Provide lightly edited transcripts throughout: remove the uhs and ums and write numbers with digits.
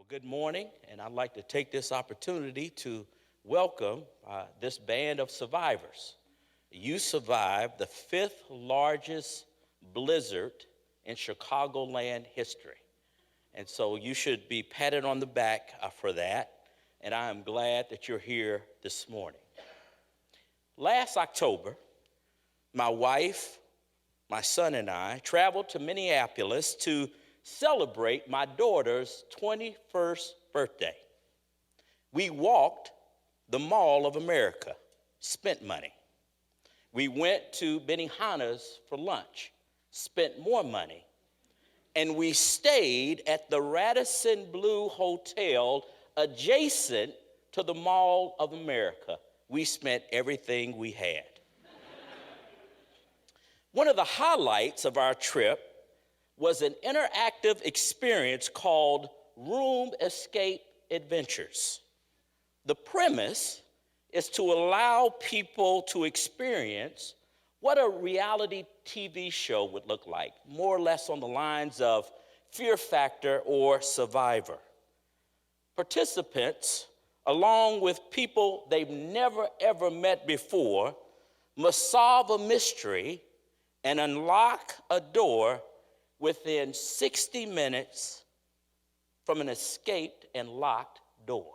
Well, good morning, and I'd like to take this opportunity to welcome this band of survivors. You survived the fifth largest blizzard in Chicagoland history. And so you should be patted on the back for that, and I am glad that you're here this morning. Last October, my wife, my son, and I traveled to Minneapolis to celebrate my daughter's 21st birthday. We walked the Mall of America, spent money. We went to Benihana's for lunch, spent more money. And we stayed at the Radisson Blu Hotel adjacent to the Mall of America. We spent everything we had. One of the highlights of our trip was an interactive experience called Room Escape Adventures. The premise is to allow people to experience what a reality TV show would look like, more or less on the lines of Fear Factor or Survivor. Participants, along with people they've never ever met before, must solve a mystery and unlock a door within 60 minutes from an escaped and locked door.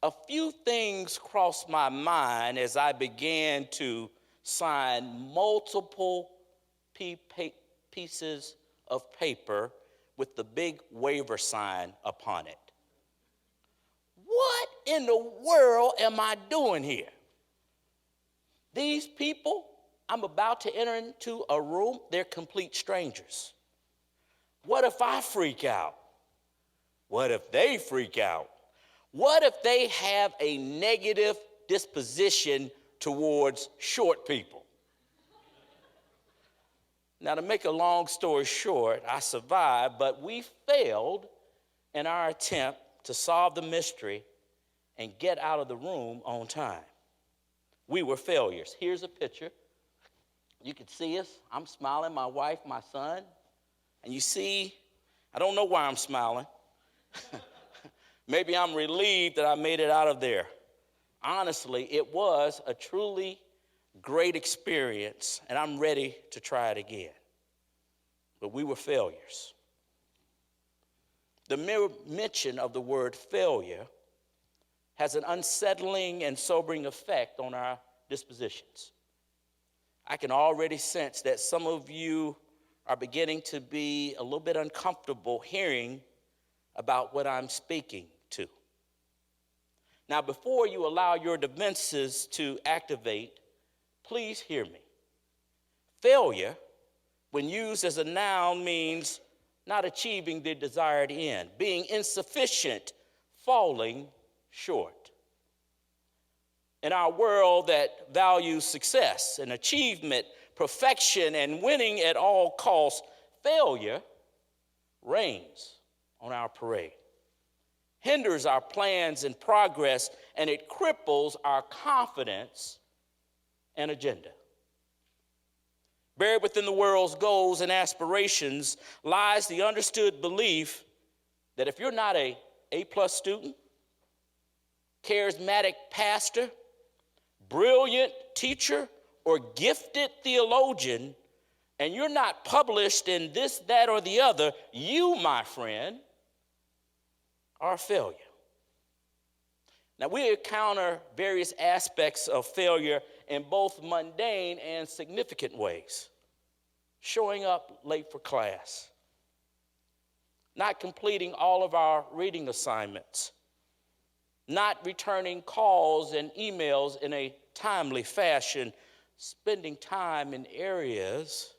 A few things crossed my mind as I began to sign multiple pieces of paper with the big waiver sign upon it. What in the world am I doing here? These people I'm about to enter into a room, they're complete strangers. What if I freak out? What if they freak out? What if they have a negative disposition towards short people? Now, to make a long story short, I survived, but we failed in our attempt to solve the mystery and get out of the room on time. We were failures. Here's a picture. You can see us. I'm smiling, my wife, my son. And you see, I don't know why I'm smiling. Maybe I'm relieved that I made it out of there. Honestly, it was a truly great experience, and I'm ready to try it again. But we were failures. The mere mention of the word failure has an unsettling and sobering effect on our dispositions. I can already sense that some of you are beginning to be a little bit uncomfortable hearing about what I'm speaking to. Now, before you allow your defenses to activate, please hear me. Failure, when used as a noun, means not achieving the desired end, being insufficient, falling short. In our world that values success and achievement, perfection, and winning at all costs, failure reigns on our parade, hinders our plans and progress, and it cripples our confidence and agenda. Buried within the world's goals and aspirations lies the understood belief that if you're not a A+ student, charismatic pastor, brilliant teacher, or gifted theologian, and you're not published in this, that, or the other, you, my friend, are a failure. Now, we encounter various aspects of failure in both mundane and significant ways. Showing up late for class, not completing all of our reading assignments, not returning calls and emails in a timely fashion, spending time in areas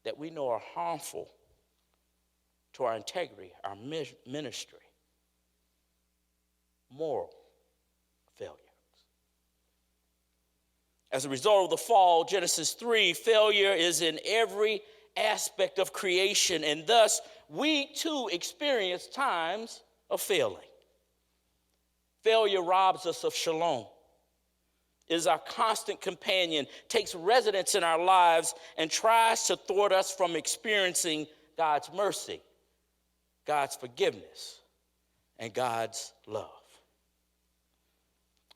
that we know are harmful to our integrity, our ministry, moral failures. As a result of the fall, Genesis 3, failure is in every aspect of creation, and thus we too experience times of failing. Failure robs us of shalom, is our constant companion, takes residence in our lives, and tries to thwart us from experiencing God's mercy. God's forgiveness, and God's love.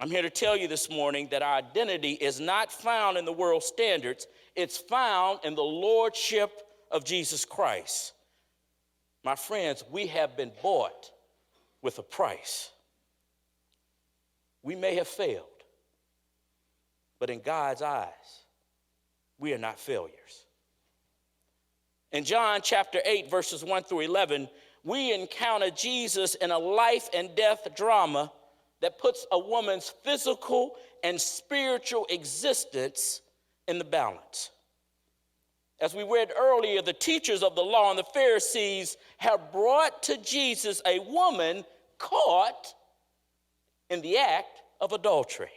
I'm here to tell you this morning that our identity is not found in the world's standards. It's found in the lordship of Jesus Christ. My friends, we have been bought with a price. We may have failed, but in God's eyes, we are not failures. In John chapter 8, verses 1 through 11, we encounter Jesus in a life and death drama that puts a woman's physical and spiritual existence in the balance. As we read earlier, the teachers of the law and the Pharisees have brought to Jesus a woman caught in the act of adultery.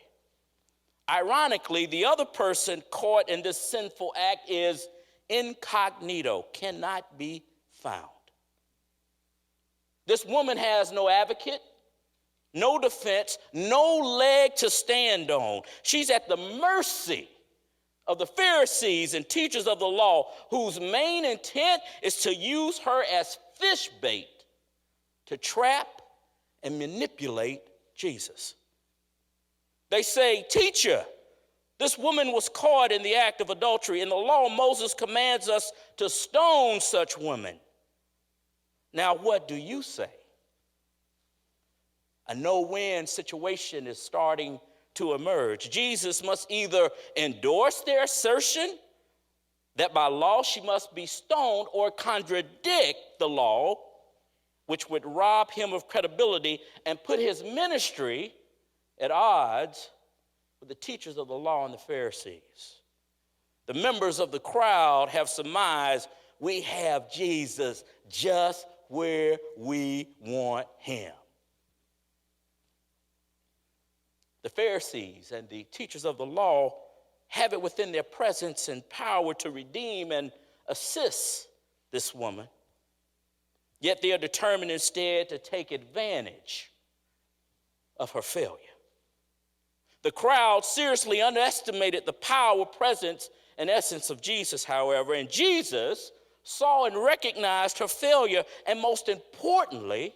Ironically, the other person caught in this sinful act is incognito, cannot be found. This woman has no advocate, no defense, no leg to stand on. She's at the mercy of the Pharisees and teachers of the law, whose main intent is to use her as fish bait to trap and manipulate Jesus. They say, "Teacher, this woman was caught in the act of adultery. In the law, Moses commands us to stone such women. Now, what do you say?" A no-win situation is starting to emerge. Jesus must either endorse their assertion that by law she must be stoned, or contradict the law, which would rob him of credibility and put his ministry at odds with the teachers of the law and the Pharisees. The members of the crowd have surmised we have Jesus just where we want him. The Pharisees and the teachers of the law have it within their presence and power to redeem and assist this woman. Yet they are determined instead to take advantage of her failure. The crowd seriously underestimated the power, presence, and essence of Jesus, however, and Jesus saw and recognized her failure, and most importantly,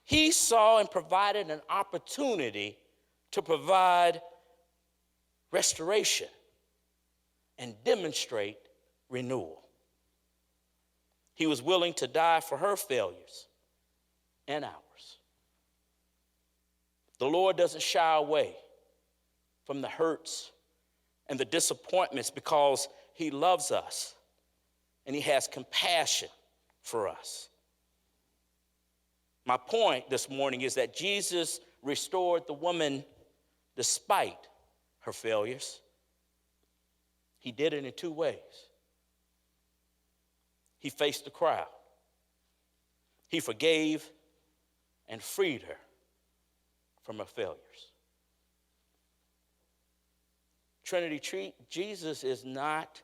he saw and provided an opportunity to provide restoration and demonstrate renewal. He was willing to die for her failures and ours. The Lord doesn't shy away from the hurts and the disappointments because he loves us and he has compassion for us. My point this morning is that Jesus restored the woman despite her failures. He did it in two ways. He faced the crowd. He forgave and freed her from her failures. Trinity, Jesus is not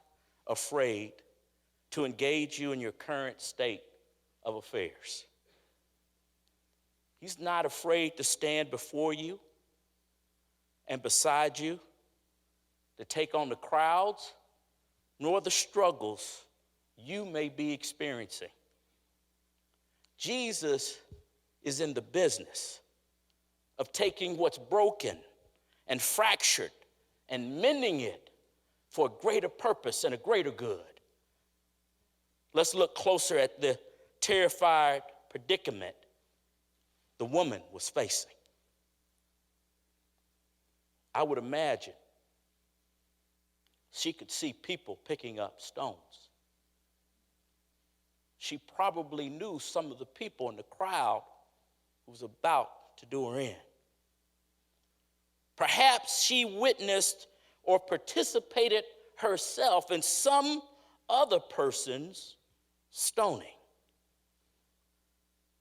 afraid to engage you in your current state of affairs. He's not afraid to stand before you and beside you, to take on the crowds nor the struggles you may be experiencing. Jesus is in the business of taking what's broken and fractured and mending it for a greater purpose and a greater good. Let's look closer at the terrified predicament the woman was facing. I would imagine she could see people picking up stones. She probably knew some of the people in the crowd who was about to do her in. Perhaps she witnessed or participated herself in some other person's stoning.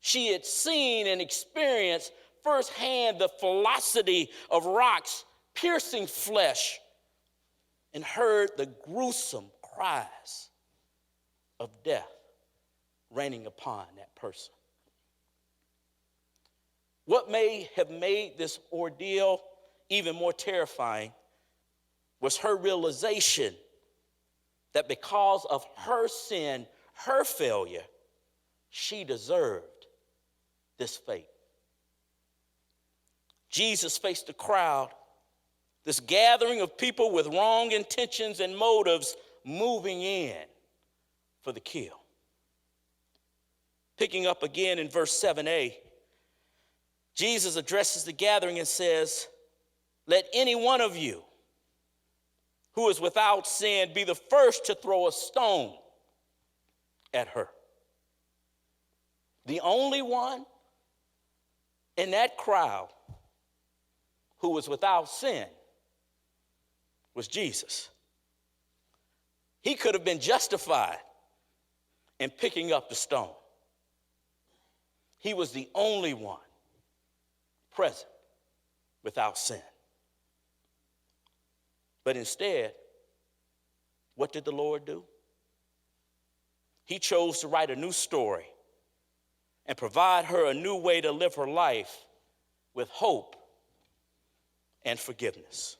She had seen and experienced firsthand the velocity of rocks piercing flesh and heard the gruesome cries of death raining upon that person. What may have made this ordeal even more terrifying was her realization that because of her sin, her failure, She deserved this fate. Jesus faced a crowd, this gathering of people with wrong intentions and motives moving in for the kill. Picking up again in verse 7a, Jesus addresses the gathering and says, "Let any one of you who is without sin be the first to throw a stone at her." The only one in that crowd who was without sin was Jesus. He could have been justified in picking up the stone. He was the only one present without sin. But instead, what did the Lord do? He chose to write a new story and provide her a new way to live her life with hope and forgiveness.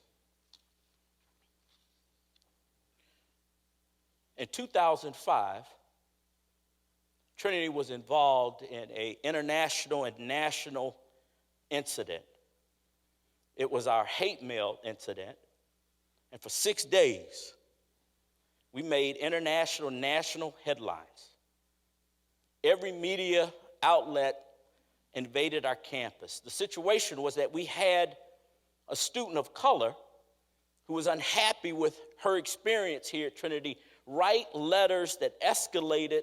In 2005, Trinity was involved in an international and national incident. It was our hate mail incident. And for 6 days, we made international, national headlines. Every media outlet invaded our campus. The situation was that we had a student of color who was unhappy with her experience here at Trinity write letters that escalated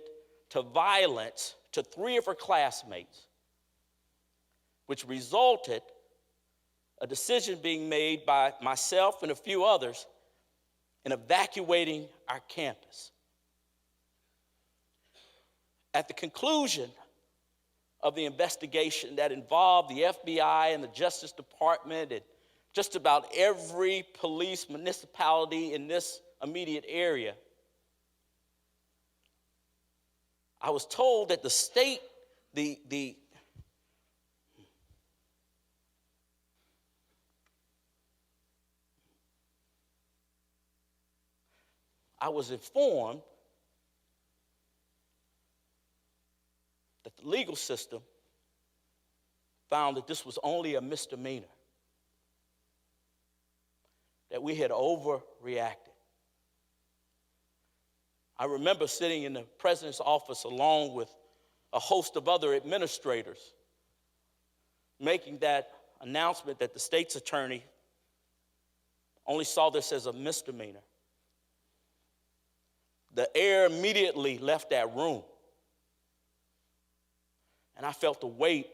to violence to 3 of her classmates, which resulted a decision being made by myself and a few others in evacuating our campus. At the conclusion of the investigation that involved the FBI and the Justice Department and just about every police municipality in this immediate area, I was told that the state, I was informed that the legal system found that this was only a misdemeanor, that we had overreacted. I remember sitting in the president's office along with a host of other administrators making that announcement that the state's attorney only saw this as a misdemeanor. The air immediately left that room. And I felt the weight,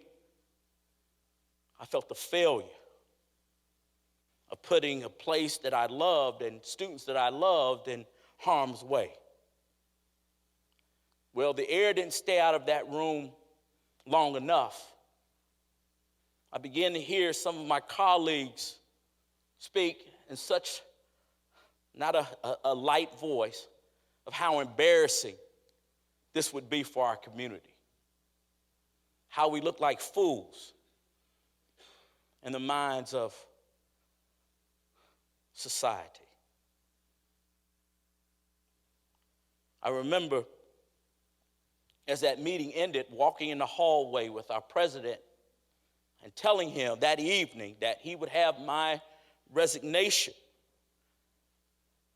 I felt the failure of putting a place that I loved and students that I loved in harm's way. Well, the air didn't stay out of that room long enough. I began to hear some of my colleagues speak in such, not a light voice, of how embarrassing this would be for our community. How we look like fools in the minds of society. I remember as that meeting ended, walking in the hallway with our president and telling him that evening that he would have my resignation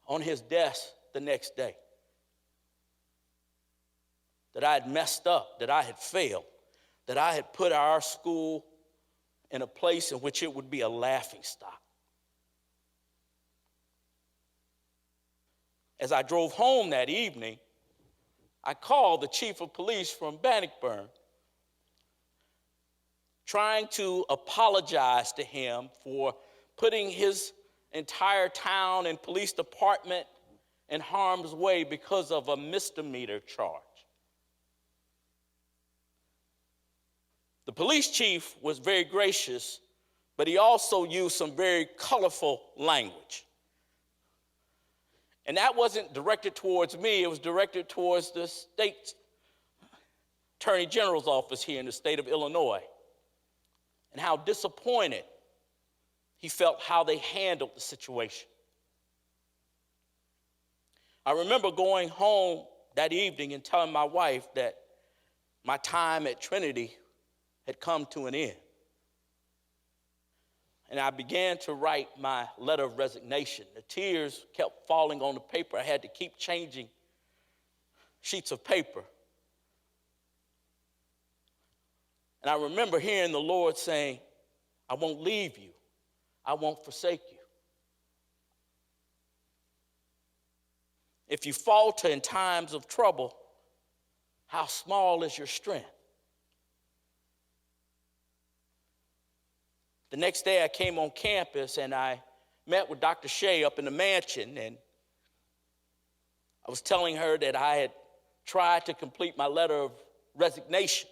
on his desk the next day. That I had messed up, that I had failed, that I had put our school in a place in which it would be a laughingstock. As I drove home that evening, I called the chief of police from Bannockburn, trying to apologize to him for putting his entire town and police department in harm's way because of a misdemeanor charge. The police chief was very gracious, but he also used some very colorful language. And that wasn't directed towards me, it was directed towards the state attorney general's office here in the state of Illinois, and how disappointed he felt how they handled the situation. I remember going home that evening and telling my wife that my time at Trinity had come to an end. And I began to write my letter of resignation. The tears kept falling on the paper. I had to keep changing sheets of paper. And I remember hearing the Lord saying, I won't leave you. I won't forsake you. If you falter in times of trouble, how small is your strength? The next day I came on campus and I met with Dr. Shea up in the mansion, and I was telling her that I had tried to complete my letter of resignation.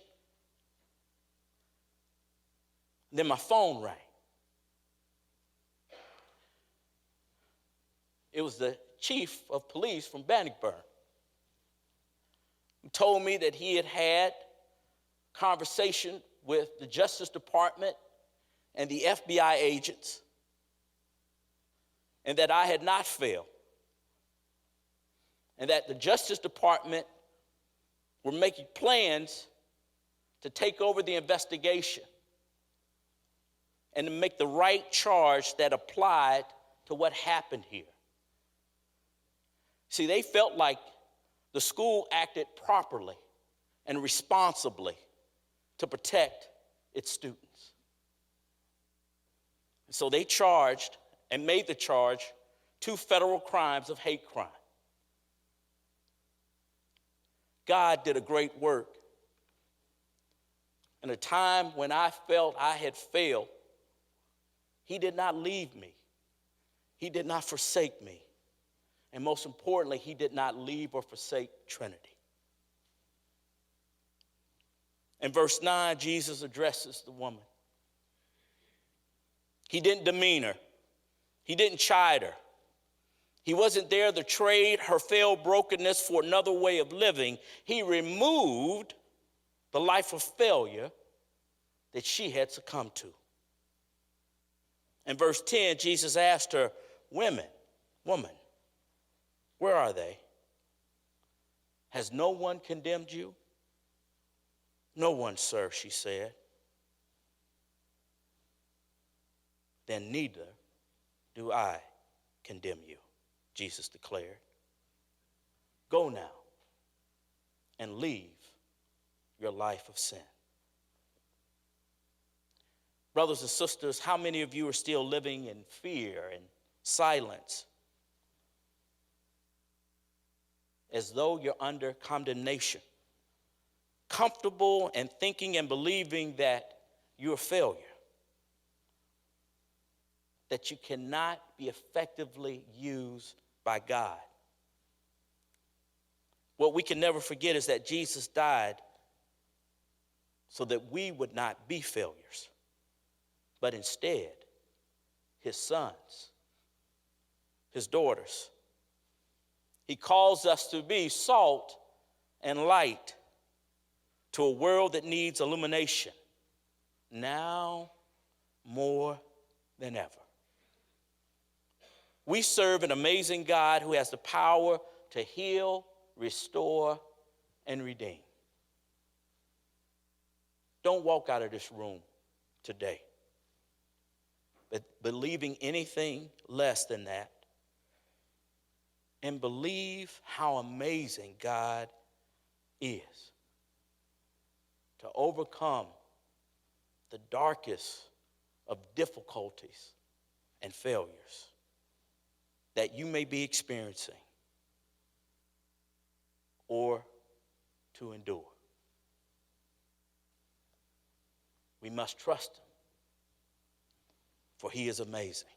Then my phone rang. It was the chief of police from Bannockburn, who told me that he had had conversation with the Justice Department and the FBI agents, and that I had not failed, and that the Justice Department were making plans to take over the investigation and to make the right charge that applied to what happened here. See, they felt like the school acted properly and responsibly to protect its students. So they charged and made the charge 2 federal crimes of hate crime. God did a great work. In a time when I felt I had failed, He did not leave me. He did not forsake me. And most importantly, He did not leave or forsake Trinity. In verse 9, Jesus addresses the woman. He didn't demean her. He didn't chide her. He wasn't there to trade her failed brokenness for another way of living. He removed the life of failure that she had succumbed to. In verse 10, Jesus asked her, woman, where are they? Has no one condemned you? No one, sir, she said. Then neither do I condemn you, Jesus declared. Go now and leave your life of sin. Brothers and sisters, how many of you are still living in fear and silence, as though you're under condemnation, comfortable and thinking and believing that you're a failure, that you cannot be effectively used by God? What we can never forget is that Jesus died so that we would not be failures, but instead, His sons, His daughters. He calls us to be salt and light to a world that needs illumination now more than ever. We serve an amazing God who has the power to heal, restore, and redeem. Don't walk out of this room today but believing anything less than that, and believe how amazing God is to overcome the darkest of difficulties and failures that you may be experiencing or to endure. We must trust Him, for He is amazing.